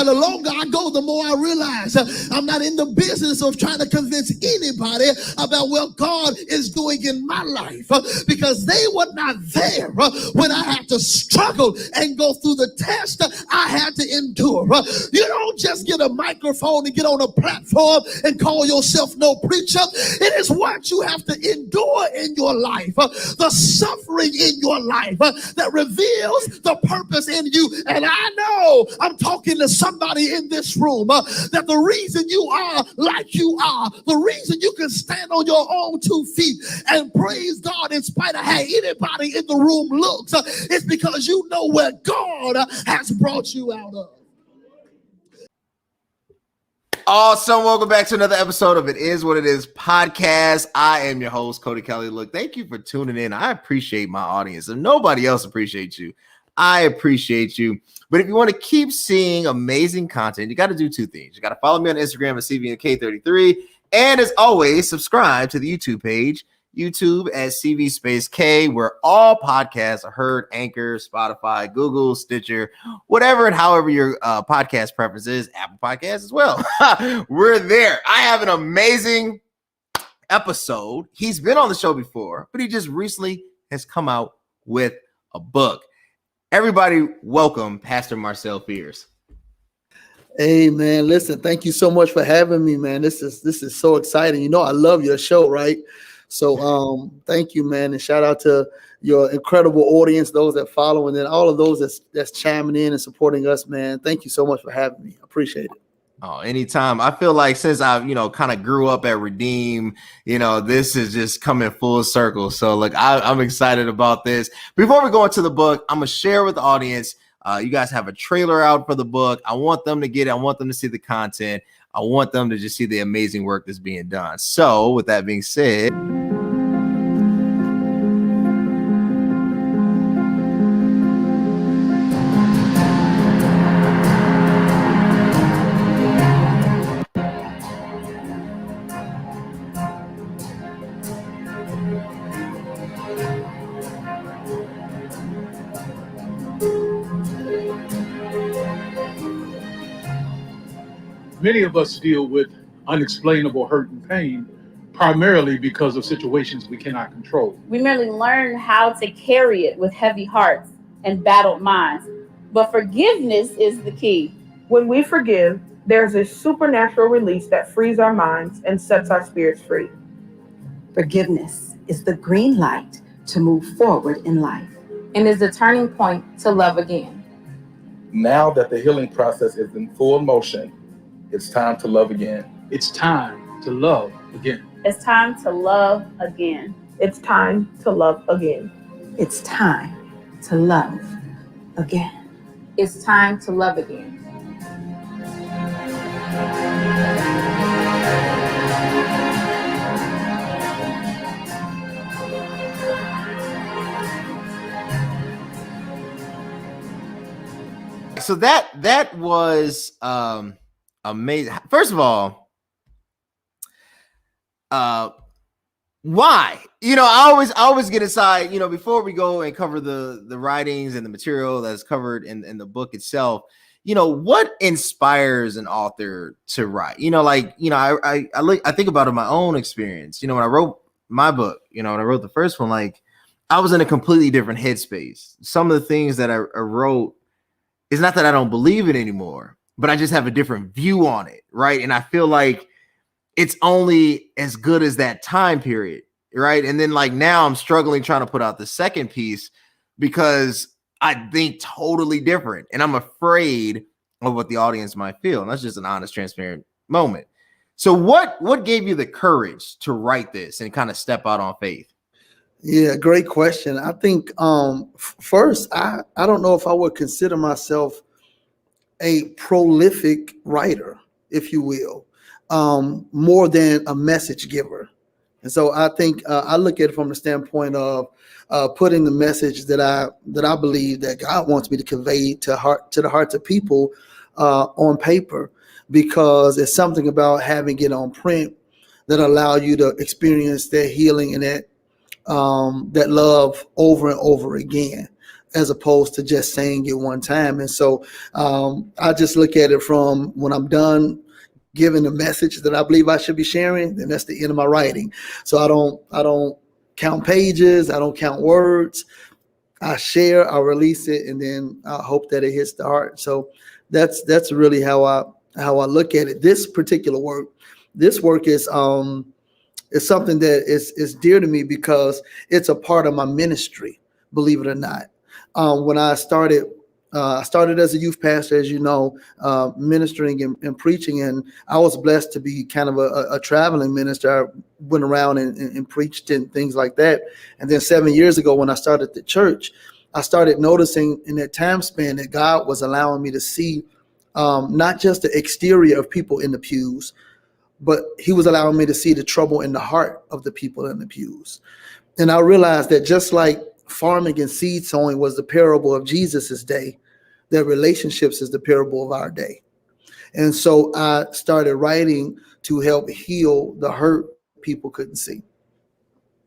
the longer I go, the more I realize I'm not in the business of trying to convince anybody about what God is doing in my life, because they were not there when I had to struggle and go through the test I had to endure. You don't just get a microphone and get on a platform and call yourself no preacher. It is what you have to endure in your life, the suffering in your life that reveals the purpose in you. And I know I'm talking to somebody in this room that the reason you are like you are, the reason you can stand on your own 2 feet and praise God in spite of how anybody in the room looks, is because you know where God has brought you out of. Awesome. Welcome back to another episode of It Is What It Is podcast. I am your host, Cody Kelly. Look, thank you for tuning in. I appreciate my audience. If nobody else appreciates you, I appreciate you. But if you want to keep seeing amazing content, you got to do 2 things. You got to follow me on Instagram at CVNK33. And as always, subscribe to the YouTube page, YouTube at CV Space K, where all podcasts are heard: Anchor, Spotify, Google, Stitcher, whatever and however your podcast preference is, Apple Podcasts as well. We're there. I have an amazing episode. He's been on the show before, but he just recently has come out with a book. Everybody welcome Pastor Marcel Fears. Hey man, listen, thank you so much for having me, man. This is so exciting. You know I love your show, right? So thank you, man, and shout out to your incredible audience, those that follow, and then all of those that's chiming in and supporting us, man. Thank you so much for having me. I appreciate it. Oh, anytime. I feel like since I, kind of grew up at Redeem, this is just coming full circle. So look, I'm excited about this. Before we go into the book, I'm going to share with the audience. You guys have a trailer out for the book. I want them to get it. I want them to see the content. I want them to just see the amazing work that's being done. So with that being said, many of us deal with unexplainable hurt and pain, primarily because of situations we cannot control. We merely learn how to carry it with heavy hearts and battled minds. But forgiveness is the key. When we forgive, there's a supernatural release that frees our minds and sets our spirits free. Forgiveness is the green light to move forward in life, And is the turning point to love again. Now that the healing process is in full motion, it's time to love again. It's time to love again. It's time to love again. It's time to love again. it's time to love again. It's time to love again. So that was amazing. First of all, why? I always get inside, before we go and cover the writings and the material that's covered in the book itself, what inspires an author to write? I think about it in my own experience. When I wrote my book, when I wrote the first one, I was in a completely different headspace. Some of the things that I wrote, it's not that I don't believe it anymore, but I just have a different view on it, right? And I feel like it's only as good as that time period, right? And then now I'm struggling trying to put out the second piece because I think totally different. And I'm afraid of what the audience might feel. And that's just an honest, transparent moment. So what gave you the courage to write this and kind of step out on faith? Yeah, great question. I think first, I don't know if I would consider myself a prolific writer, if you will, more than a message giver. And so I think I look at it from the standpoint of putting the message that I believe that God wants me to convey to the hearts of people on paper, because it's something about having it on print that allow you to experience that healing and that love over and over again. as opposed to just saying it one time. And so I just look at it from when I'm done giving the message that I believe I should be sharing, then that's the end of my writing. So I don't count pages, I don't count words. I share, I release it, and then I hope that it hits the heart. So that's really how I look at it. This particular work, this work is something that is dear to me because it's a part of my ministry, believe it or not. When I started as a youth pastor, as you know, ministering and preaching, and I was blessed to be kind of a traveling minister. I went around and preached and things like that. And then 7 years ago, when I started the church, I started noticing in that time span that God was allowing me to see not just the exterior of people in the pews, but he was allowing me to see the trouble in the heart of the people in the pews. And I realized that just like farming and seed sowing was the parable of Jesus's day, that relationships is the parable of our day. And so I started writing to help heal the hurt people couldn't see.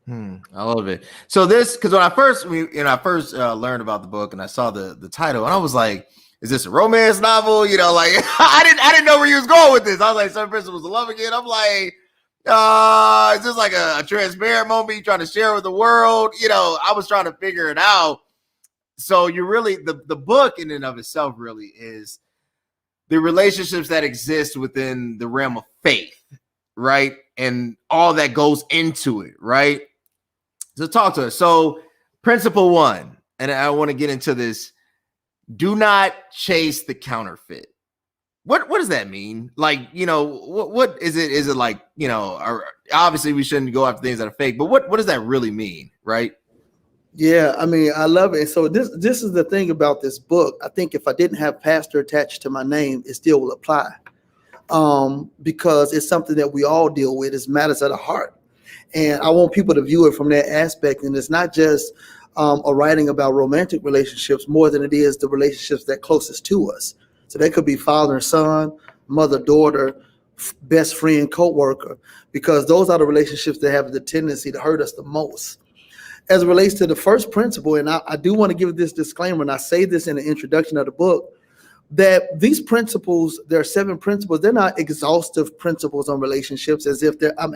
I love it. So this, because when I first learned about the book and I saw the title, and I was like, is this a romance novel? You know, like I didn't know where you was going with this. I was like, some person was loving it. I'm like, is this like a transparent moment you trying to share with the world? You know, I was trying to figure it out. So you really, the book in and of itself really is the relationships that exist within the realm of faith, right? And all that goes into it, right? So talk to us. So principle 1, and I want to get into this. Do not chase the counterfeit. What does that mean? Like, you know, what is it? Is it like, you know, obviously we shouldn't go after things that are fake, but what does that really mean, right? Yeah, I mean, I love it. So this is the thing about this book. I think if I didn't have pastor attached to my name, it still will apply, because it's something that we all deal with. It's matters of the heart. And I want people to view it from that aspect. And it's not just a writing about romantic relationships more than it is the relationships that closest to us. So that could be father and son, mother, daughter, best friend, co-worker, because those are the relationships that have the tendency to hurt us the most. As it relates to the first principle, and I do want to give this disclaimer, and I say this in the introduction of the book, that these principles, there are 7 principles. They're not exhaustive principles on relationships as if I'm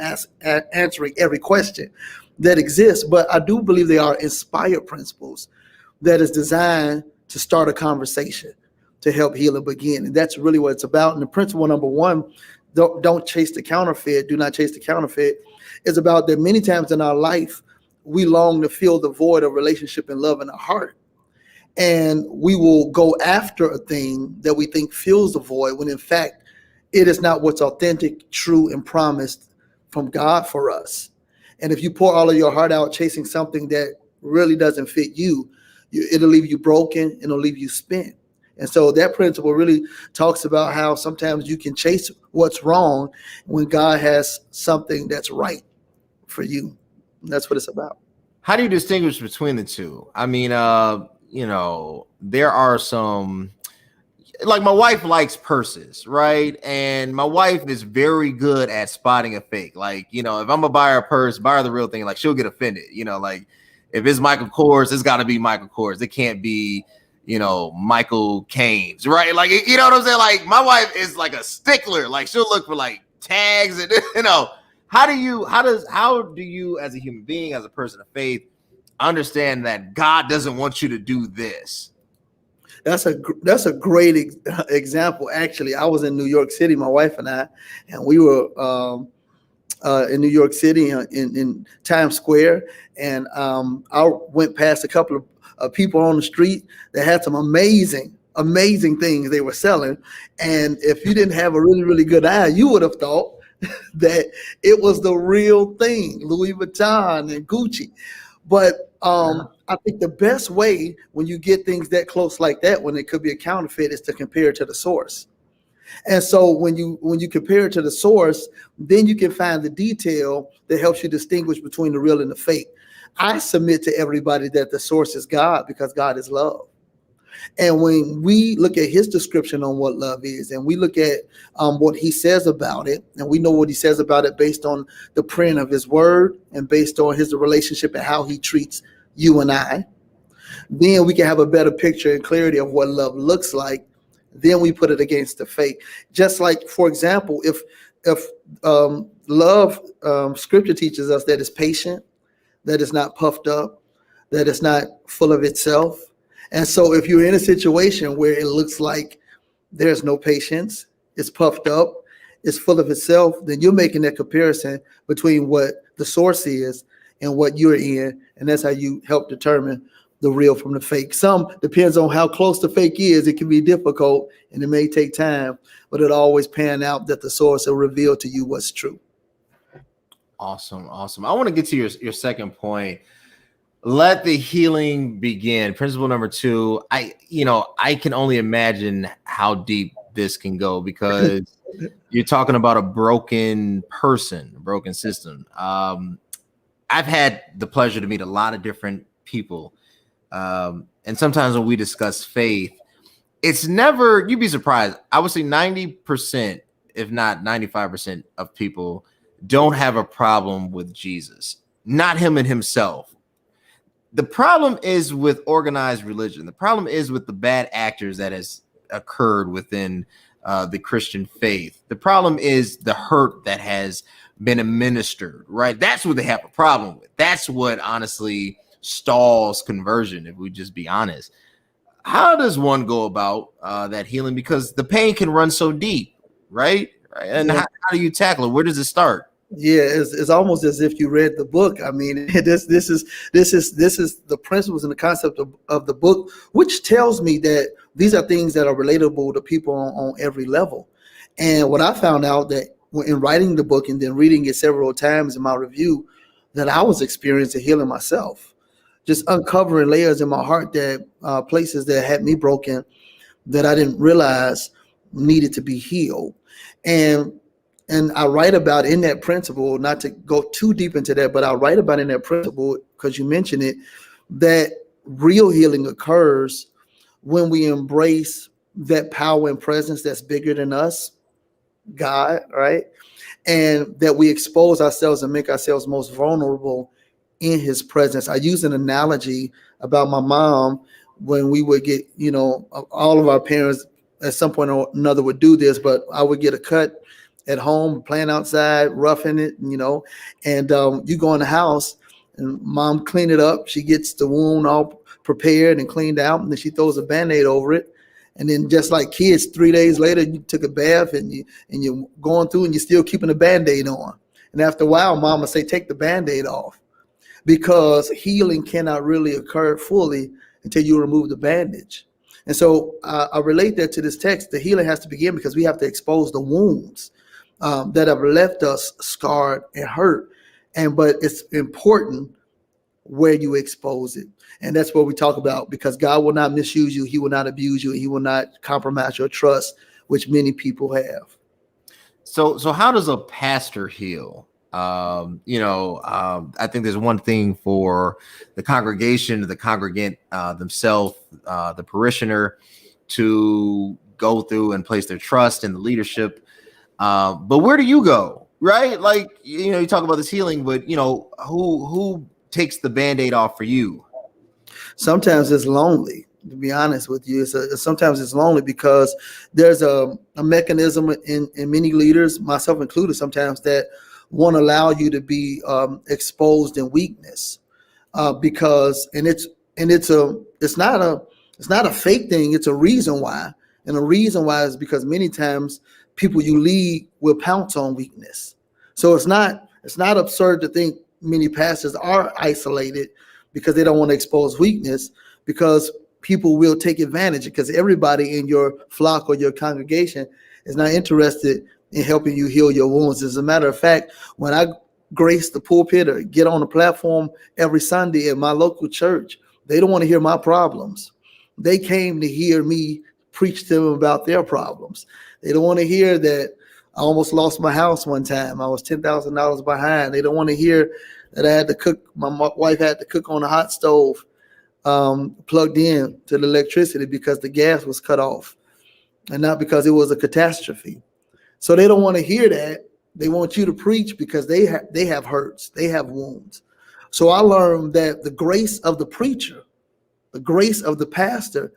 answering every question that exists, but I do believe they are inspired principles that is designed to start a conversation, to help heal and begin. And that's really what it's about. And the principle number 1, don't chase the counterfeit, do not chase the counterfeit, is about that many times in our life, we long to fill the void of relationship and love in our heart. And we will go after a thing that we think fills the void when in fact, it is not what's authentic, true, and promised from God for us. And if you pour all of your heart out chasing something that really doesn't fit you, it'll leave you broken, it'll leave you spent. And so that principle really talks about how sometimes you can chase what's wrong when God has something that's right for you. And that's what it's about. How do you distinguish between the two? I mean, you know, there are some, like my wife likes purses, right? And my wife is very good at spotting a fake. Like, you know, if I'm gonna buy her a purse, buy her the real thing, like she'll get offended. You know, like if it's Michael Kors, it's got to be Michael Kors. It can't be, you know, Michael Caines, right? Like, you know what I'm saying? Like my wife is like a stickler. Like she'll look for like tags and, you know, how do you as a human being, as a person of faith, understand that God doesn't want you to do this? That's a great example. Actually, I was in New York City, my wife and I, and we were in New York City in Times Square, and I went past a couple of people on the street that had some amazing things they were selling. And if you didn't have a really, really good eye, you would have thought that it was the real thing, Louis Vuitton and Gucci. But I think the best way when you get things that close like that, when it could be a counterfeit, is to compare it to the source. And so when you compare it to the source, then you can find the detail that helps you distinguish between the real and the fake. I submit to everybody that the source is God, because God is love. And when we look at his description on what love is, and we look at what he says about it, and we know what he says about it based on the print of his word and based on his relationship and how he treats you and I, then we can have a better picture and clarity of what love looks like. Then we put it against the fake. Just like, for example, if love, scripture teaches us that it's patient, that it's not puffed up, that it's not full of itself. And so if you're in a situation where it looks like there's no patience, it's puffed up, it's full of itself, then you're making that comparison between what the source is and what you're in. And that's how you help determine the real from the fake. Some depends on how close the fake is. It can be difficult and it may take time, but it always pan out that the source will reveal to you what's true. Awesome. I want to get to your second point. Let the healing begin. Principle number 2. I can only imagine how deep this can go, because you're talking about a broken person, a broken system. I've had the pleasure to meet a lot of different people. And sometimes when we discuss faith, it's never, you'd be surprised. I would say 90%, if not 95% of people don't have a problem with Jesus, not him and himself. The problem is with organized religion. The problem is with the bad actors that has occurred within the Christian faith. The problem is the hurt that has been administered, right? That's what they have a problem with. That's what honestly stalls conversion, if we just be honest. How does one go about that healing? Because the pain can run so deep, right? And how do you tackle it? Where does it start? Yeah, it's almost as if you read the book. I mean, this is the principles and the concept of the book, which tells me that these are things that are relatable to people on every level. And what I found out that in writing the book and then reading it several times in my review, that I was experiencing healing myself, just uncovering layers in my heart, that places that had me broken that I didn't realize needed to be healed. And I write about in that principle, not to go too deep into that, but I write about in that principle, because you mentioned it, that real healing occurs when we embrace that power and presence that's bigger than us, God, right? And that we expose ourselves and make ourselves most vulnerable in his presence. I use an analogy about my mom. When we would get, all of our parents at some point or another would do this, but I would get a cut at home, playing outside, roughing it, and you go in the house and mom clean it up. She gets the wound all prepared and cleaned out, and then she throws a Band-Aid over it. And then just like kids, 3 days later, you took a bath and you're going through and you're still keeping the Band-Aid on. And after a while, mom will say, take the Band-Aid off, because healing cannot really occur fully until you remove the bandage. And so I relate that to this text. The healing has to begin because we have to expose the wounds that have left us scarred and hurt. But it's important where you expose it. And that's what we talk about, because God will not misuse you. He will not abuse you. He will not compromise your trust, which many people have. So how does a pastor heal? I think there's one thing for the congregation, the congregant themselves, the parishioner, to go through and place their trust in the leadership. But where do you go, right? Like, you talk about this healing, but who takes the Band-Aid off for you? Sometimes it's lonely, to be honest with you. Sometimes it's lonely because there's a mechanism in many leaders, myself included, sometimes, that won't allow you to be exposed in weakness, because it's not a fake thing. It's a reason why, and the reason why is because many times people you lead will pounce on weakness. So it's not absurd to think many pastors are isolated because they don't want to expose weakness, because people will take advantage, because everybody in your flock or your congregation is not interested in helping you heal your wounds. As a matter of fact, when I grace the pulpit or get on the platform every Sunday at my local church, they don't want to hear my problems. They came to hear me preach to them about their problems. They don't want to hear that I almost lost my house one time. I was $10,000 behind. They don't want to hear that I had to cook. My wife had to cook on a hot stove, plugged in to the electricity because the gas was cut off, and not because it was a catastrophe. So they don't want to hear that. They want you to preach because they have hurts. They have wounds. So I learned that the grace of the preacher, The grace of the pastor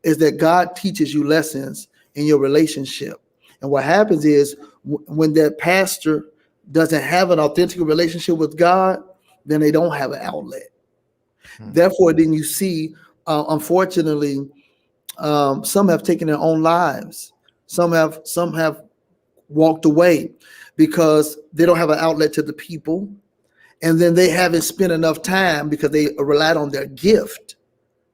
is that God teaches you lessons in your relationship. And what happens is when that pastor doesn't have an authentic relationship with God, then they don't have an outlet. Therefore, then you see, unfortunately, some have taken their own lives. Some have walked away because they don't have an outlet to the people. And then they haven't spent enough time because they relied on their gift,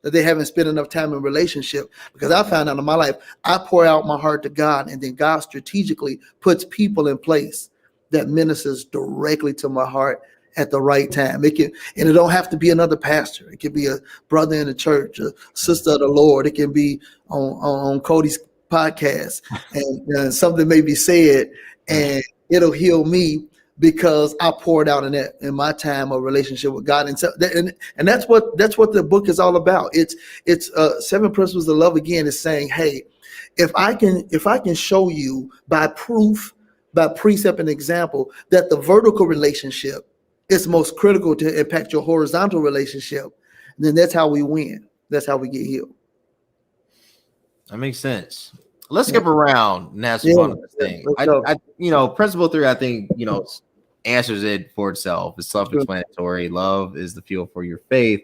that they haven't spent enough time in relationship. Because I found out in my life, I pour out my heart to God, and then God strategically puts people in place that ministers directly to my heart at the right time. It don't have to be another pastor. It can be a brother in the church, a sister of the Lord. It can be on Cody's podcast, and something may be said, and it'll heal me because I poured out in my time of relationship with God. And so and that's what the book is all about. It's 7 Principles of Love. Again, is saying, hey, if I can show you by proof, by precept and example, that the vertical relationship is most critical to impact your horizontal relationship, then that's how we win. That's how we get healed. That makes sense. Let's skip around and ask one other thing. Principle 3, I think, answers it for itself. It's self-explanatory. Love is the fuel for your faith.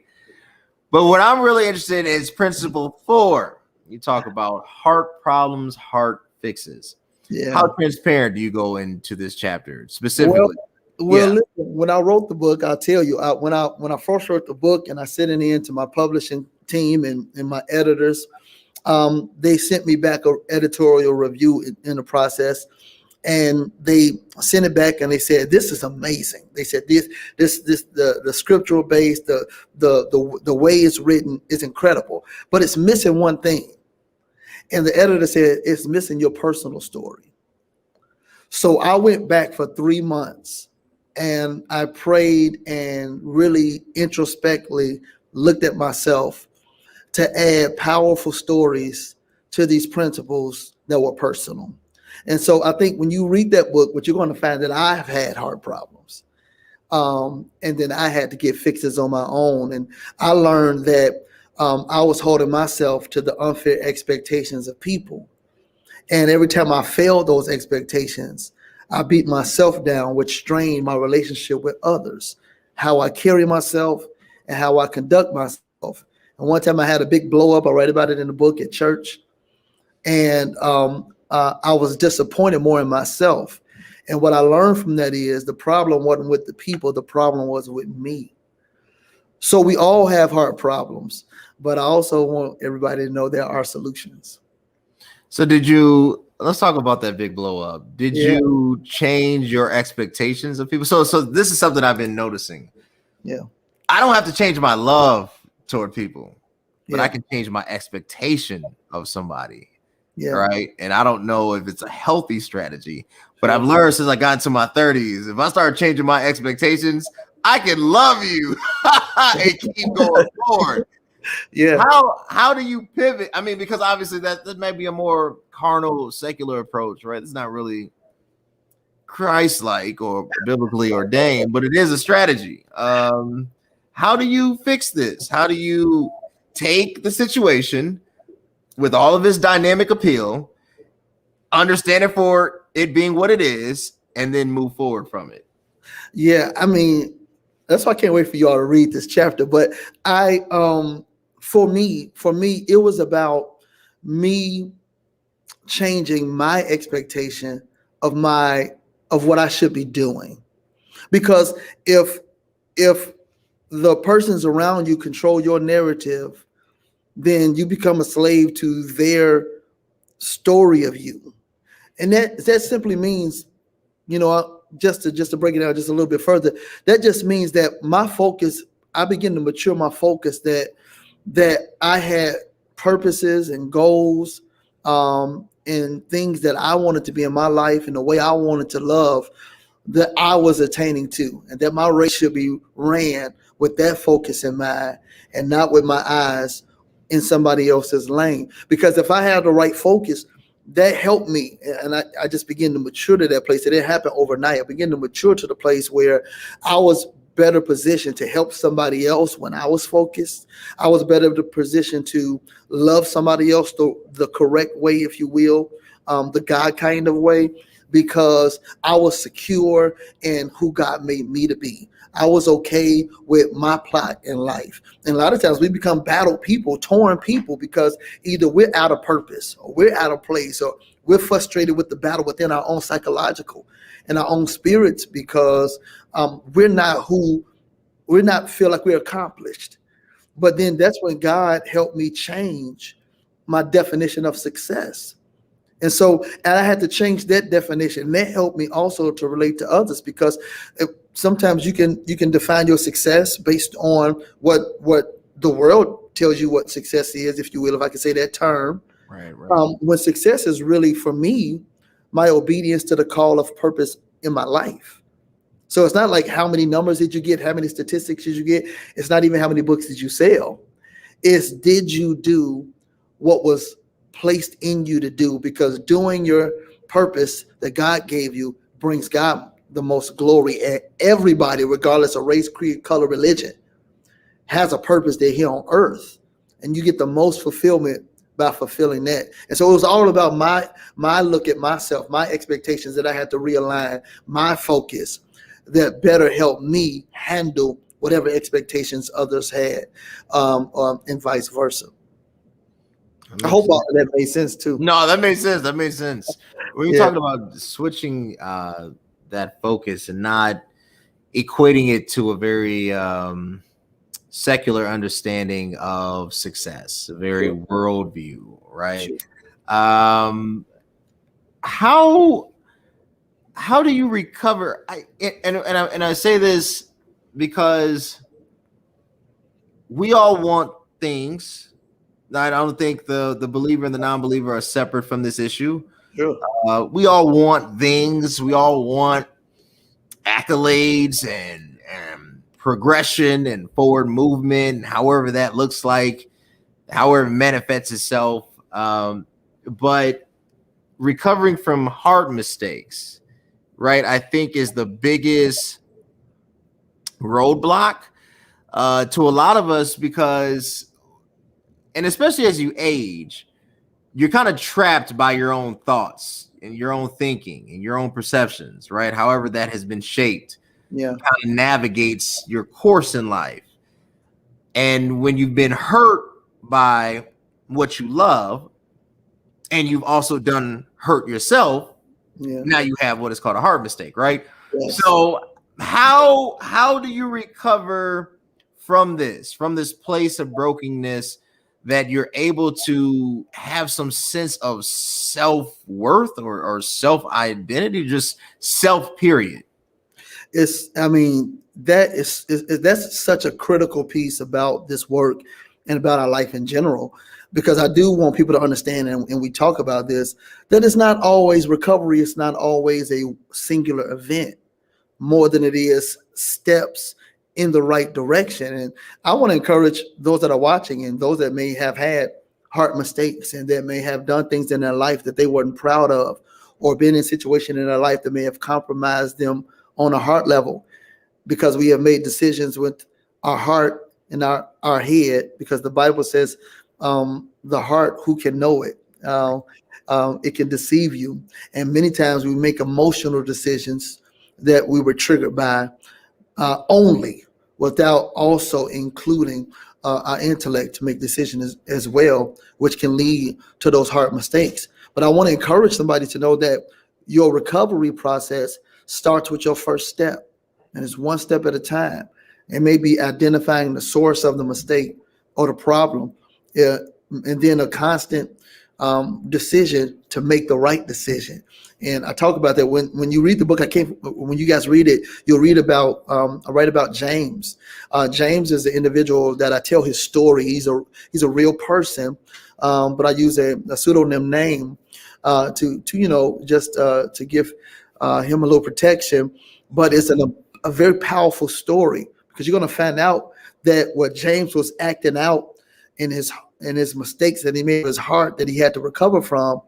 But what I'm really interested in is principle 4. You talk about heart problems, heart fixes. Yeah. How transparent do you go into this chapter specifically? Listen, when I wrote the book, I'll tell you, when I first wrote the book and I sent it in to my publishing team and my editors, they sent me back an editorial review in the process, and they sent it back and they said, "This is amazing." They said, "This the scriptural base, the way it's written is incredible, but it's missing one thing." And the editor said, "It's missing your personal story." So I went back for 3 months and I prayed and really introspectively looked at myself to add powerful stories to these principles that were personal. And so I think when you read that book, what you're going to find that I have had heart problems. And then I had to get fixes on my own. And I learned that I was holding myself to the unfair expectations of people. And every time I failed those expectations, I beat myself down, which strained my relationship with others, how I carry myself and how I conduct myself. And one time I had a big blow up. I write about it in the book at church. And I was disappointed more in myself. And what I learned from that is the problem wasn't with the people. The problem was with me. So we all have heart problems, but I also want everybody to know there are solutions. So let's talk about that big blow up. Did you change your expectations of people? So this is something I've been noticing. Yeah. I don't have to change my love toward people, but I can change my expectation of somebody. Yeah. Right. And I don't know if it's a healthy strategy, but I've learned since I got into my 30s, if I start changing my expectations, I can love you and keep going forward. Yeah. How do you pivot? I mean, because obviously that might be a more carnal, secular approach, right? It's not really Christ-like or biblically ordained, but it is a strategy. How do you fix this? How do you take the situation with all of its dynamic appeal, understand it for it being what it is, and then move forward from it? Yeah, I mean, that's why I can't wait for y'all to read this chapter. But for me, it was about me changing my expectation of what I should be doing. Because if the persons around you control your narrative, then you become a slave to their story of you. And that simply means, just to break it down just a little bit further, that just means that my focus, I begin to mature my focus that I had purposes and goals and things that I wanted to be in my life and the way I wanted to love that I was attaining to, and that my race should be ran with that focus in mind and not with my eyes in somebody else's lane. Because if I had the right focus, that helped me. And I just began to mature to that place. It didn't happen overnight. I began to mature to the place where I was better positioned to help somebody else when I was focused. I was better positioned to love somebody else the correct way, if you will, the God kind of way, because I was secure in who God made me to be. I was okay with my plot in life. And a lot of times we become battled people, torn people, because either we're out of purpose or we're out of place or we're frustrated with the battle within our own psychological and our own spirits because we're not feel like we're accomplished. But then that's when God helped me change my definition of success. And I had to change that definition. That helped me also to relate to others, because sometimes you can define your success based on what the world tells you what success is, if you will, if I can say that term. Right. When success is really, for me, my obedience to the call of purpose in my life. So it's not like how many numbers did you get, how many statistics did you get. It's not even how many books did you sell. It's did you do what was placed in you to do, because doing your purpose that God gave you brings God the most glory. And everybody, regardless of race, creed, color, religion, has a purpose there here on earth, and you get the most fulfillment by fulfilling that. And so it was all about my look at myself, my expectations that I had to realign, my focus that better helped me handle whatever expectations others had, and vice versa. I hope all of that made sense too. No, that made sense. That made sense. When you're talking about switching that focus and not equating it to a very secular understanding of success, a very worldview, right? How do you recover? I say this because we all want things. I don't think the believer and the non-believer are separate from this issue. Sure. We all want things. We all want accolades and progression and forward movement, however that looks like, however it manifests itself. But recovering from heart mistakes, right, I think is the biggest roadblock to a lot of us, because, and especially as you age, you're kind of trapped by your own thoughts and your own thinking and your own perceptions, right? However that has been shaped, kind of navigates your course in life. And when you've been hurt by what you love, and you've also done hurt yourself, now you have what is called a heart mistake, right? Yes. So how do you recover from this place of brokenness, that you're able to have some sense of self-worth or self-identity, just self, period? That's such a critical piece about this work and about our life in general, because I do want people to understand, and we talk about this, that it's not always recovery. It's not always a singular event, more than it is steps in the right direction. And I want to encourage those that are watching and those that may have had heart mistakes and that may have done things in their life that they weren't proud of, or been in a situation in their life that may have compromised them on a heart level, because we have made decisions with our heart and our head, because the Bible says the heart, who can know it? It can deceive you. And many times we make emotional decisions that we were triggered by only, without also including our intellect to make decisions as well, which can lead to those heart mistakes. But I want to encourage somebody to know that your recovery process starts with your first step, and it's one step at a time. It may be identifying the source of the mistake or the problem, and then a constant decision to make the right decision. And I talk about that when you read the book. When you guys read it, you'll read about I write about James. James is the individual that I tell his story. He's a real person, but I use a pseudonym name to give him a little protection. But it's a very powerful story, because you're going to find out that what James was acting out in his mistakes that he made in his heart, that he had to recover from,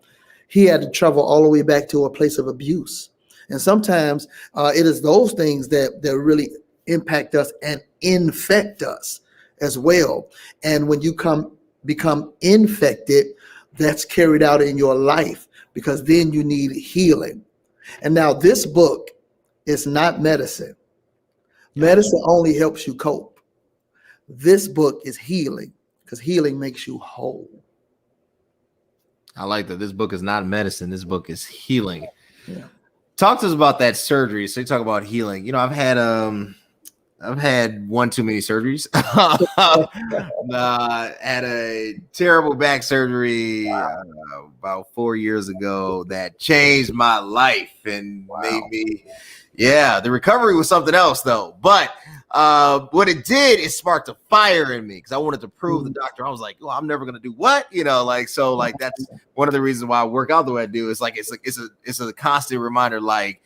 he had to travel all the way back to a place of abuse. And sometimes it is those things that really impact us and infect us as well. And when you become infected, that's carried out in your life, because then you need healing. And now this book is not medicine. Medicine only helps you cope. This book is healing, because healing makes you whole. I like that. This book is not medicine. This book is healing. Yeah. Talk to us about that surgery. So you talk about healing. You know, I've had one too many surgeries. Had a terrible back surgery about 4 years ago that changed my life and made me. Yeah, the recovery was something else though. But what it did is sparked a fire in me, because I wanted to prove the doctor. I was like, "Oh, I'm never gonna do what?" You know, like, so like that's one of the reasons why I work out the way I do. It's like it's a constant reminder, like,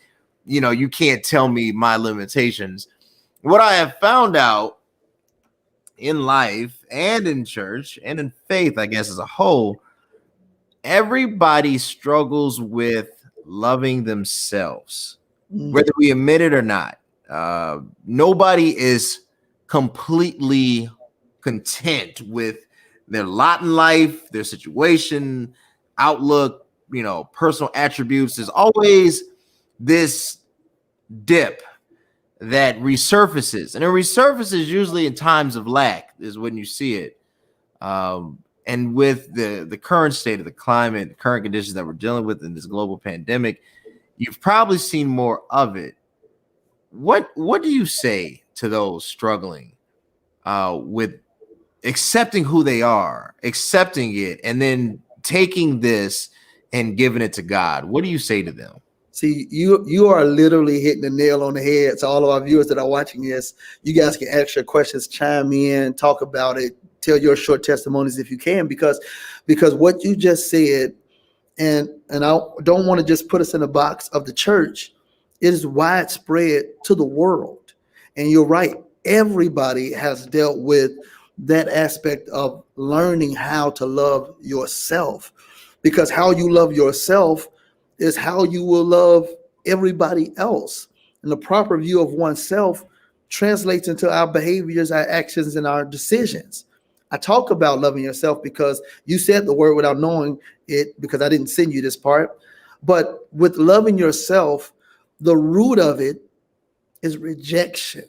you know, you can't tell me my limitations. What I have found out in life and in church and in faith, I guess as a whole, everybody struggles with loving themselves, whether we admit it or not. Nobody is completely content with their lot in life, their situation, outlook, you know, personal attributes. There's always this dip that resurfaces, and it resurfaces usually in times of lack is when you see it. And with the current state of the climate, the current conditions that we're dealing with in this global pandemic, you've probably seen more of it. What do you say to those struggling with accepting who they are, accepting it, and then taking this and giving it to God? What do you say to them? See, you are literally hitting the nail on the head. So all of our viewers that are watching this, you guys can ask your questions, chime in, talk about it, tell your short testimonies if you can, because what you just said, and I don't want to just put us in a box of the church. It is widespread to the world. And you're right. Everybody has dealt with that aspect of learning how to love yourself, because how you love yourself is how you will love everybody else. And the proper view of oneself translates into our behaviors, our actions, and our decisions. I talk about loving yourself because you said the word without knowing it, because I didn't send you this part. But with loving yourself, the root of it is rejection.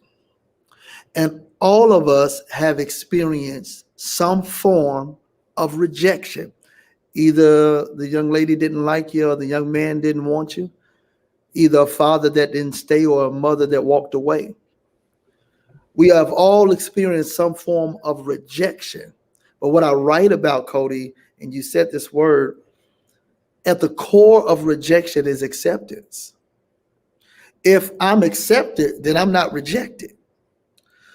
And all of us have experienced some form of rejection. Either the young lady didn't like you, or the young man didn't want you. Either a father that didn't stay, or a mother that walked away. We have all experienced some form of rejection. But what I write about, Cody, and you said this word, at the core of rejection is acceptance. If I'm accepted, then I'm not rejected.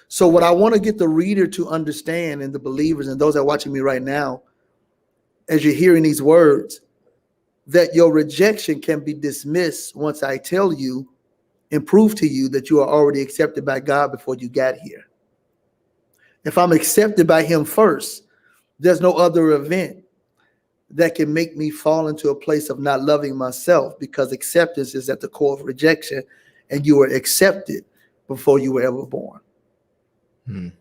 So what I want to get the reader to understand, and the believers and those that are watching me right now, as you're hearing these words, that your rejection can be dismissed once I tell you and prove to you that you are already accepted by God before you got here. If I'm accepted by him first, there's no other event that can make me fall into a place of not loving myself, because acceptance is at the core of rejection, and you were accepted before you were ever born. I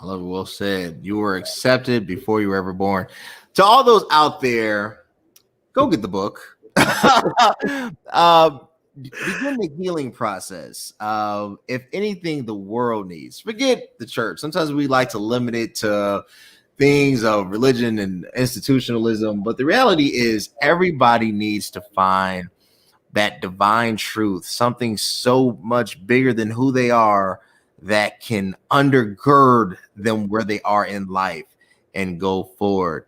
love it. Well said. You were accepted before you were ever born. To all those out there, go get the book. Begin the healing process. If anything the world needs, forget the church. Sometimes we like to limit it to things of religion and institutionalism, but the reality is everybody needs to find that divine truth, something so much bigger than who they are that can undergird them where they are in life and go forward.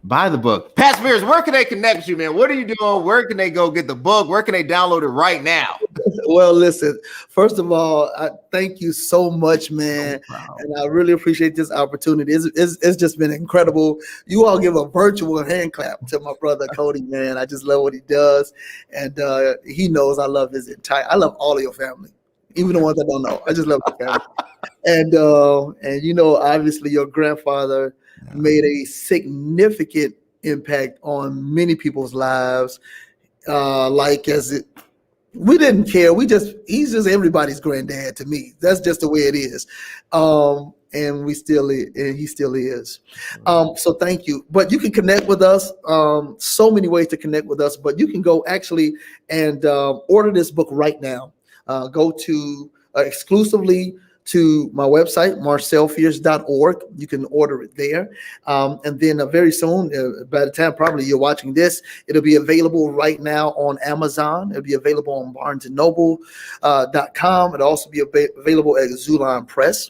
Buy the book. Pat Spears, where can they connect with you, man? What are you doing? Where can they go get the book? Where can they download it right now? Well, listen, first of all, I thank you so much, man. And I really appreciate this opportunity. It's just been incredible. You all give a virtual hand clap to my brother, Cody, man. I just love what he does. And he knows I love I love all of your family, even the ones I don't know. I just love the family. And you know, obviously your grandfather made a significant impact on many people's lives. Like as it we didn't care. He's just everybody's granddad to me. That's just the way it is. And he still is. So thank you. But you can connect with us. So many ways to connect with us, but you can go actually and order this book right now. Go to exclusively to my website, marcelfierce.org. You can order it there. And then very soon, by the time probably you're watching this, it'll be available right now on Amazon. It'll be available on barnesandnoble.com. It'll also be available at Zulon Press.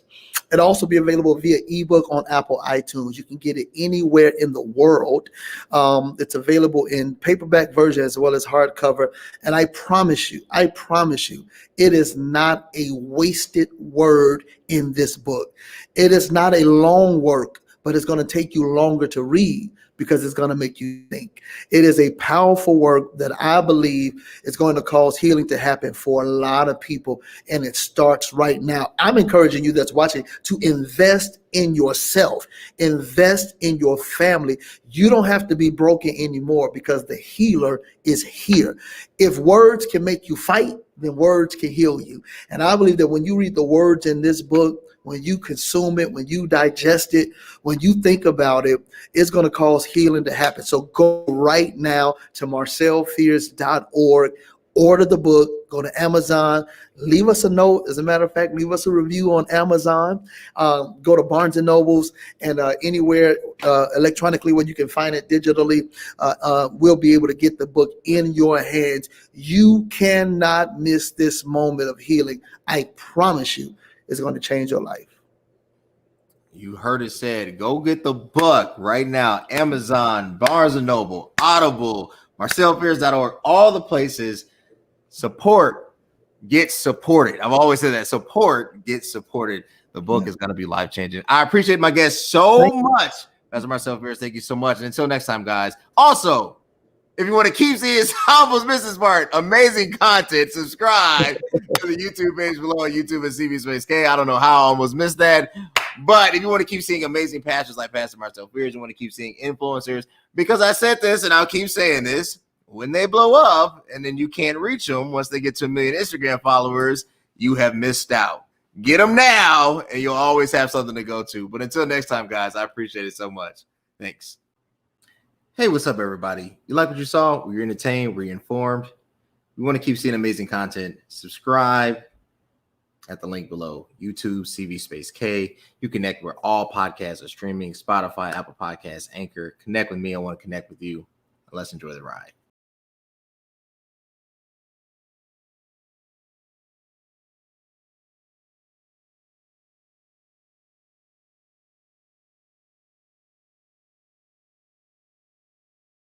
It'll also be available via ebook on Apple iTunes. You can get it anywhere in the world. It's available in paperback version as well as hardcover. And I promise you, it is not a wasted word in this book. It is not a long work, but it's going to take you longer to read because it's going to make you think. It is a powerful work that I believe is going to cause healing to happen for a lot of people, and it starts right now. I'm encouraging you that's watching to invest in yourself, invest in your family. You don't have to be broken anymore because the healer is here. If words can make you fight, then words can heal you. And I believe that when you read the words in this book, when you consume it, when you digest it, when you think about it, it's going to cause healing to happen. So go right now to marcelfierce.org, order the book, go to Amazon, leave us a note. As a matter of fact, leave us a review on Amazon. Go to Barnes and Nobles and anywhere electronically where you can find it digitally. We'll be able to get the book in your hands. You cannot miss this moment of healing. I promise you. Is going to change your life. You heard it said. Go get the book right now. Amazon, Barnes & Noble, Audible, marcelfierce.org, all the places. Support gets supported. I've always said that. Support gets supported. The book is going to be life-changing. I appreciate my guest so much. Pastor Marcel Fierce, thank you so much. And until next time, guys. Also, if you want to keep seeing Almost Business Part, amazing content, subscribe to the YouTube page below on YouTube at CV Space K. I don't know how I almost missed that. But if you want to keep seeing amazing pastors like Pastor Marcel Fierce, you want to keep seeing influencers, because I said this and I'll keep saying this, when they blow up and then you can't reach them once they get to 1 million Instagram followers, you have missed out. Get them now and you'll always have something to go to. But until next time, guys, I appreciate it so much. Thanks. Hey, what's up, everybody? You like what you saw? Were you entertained? Were you informed? We want to keep seeing amazing content. Subscribe at the link below. YouTube, CV Space K. You connect where all podcasts are streaming. Spotify, Apple Podcasts, Anchor. Connect with me. I want to connect with you. Let's enjoy the ride.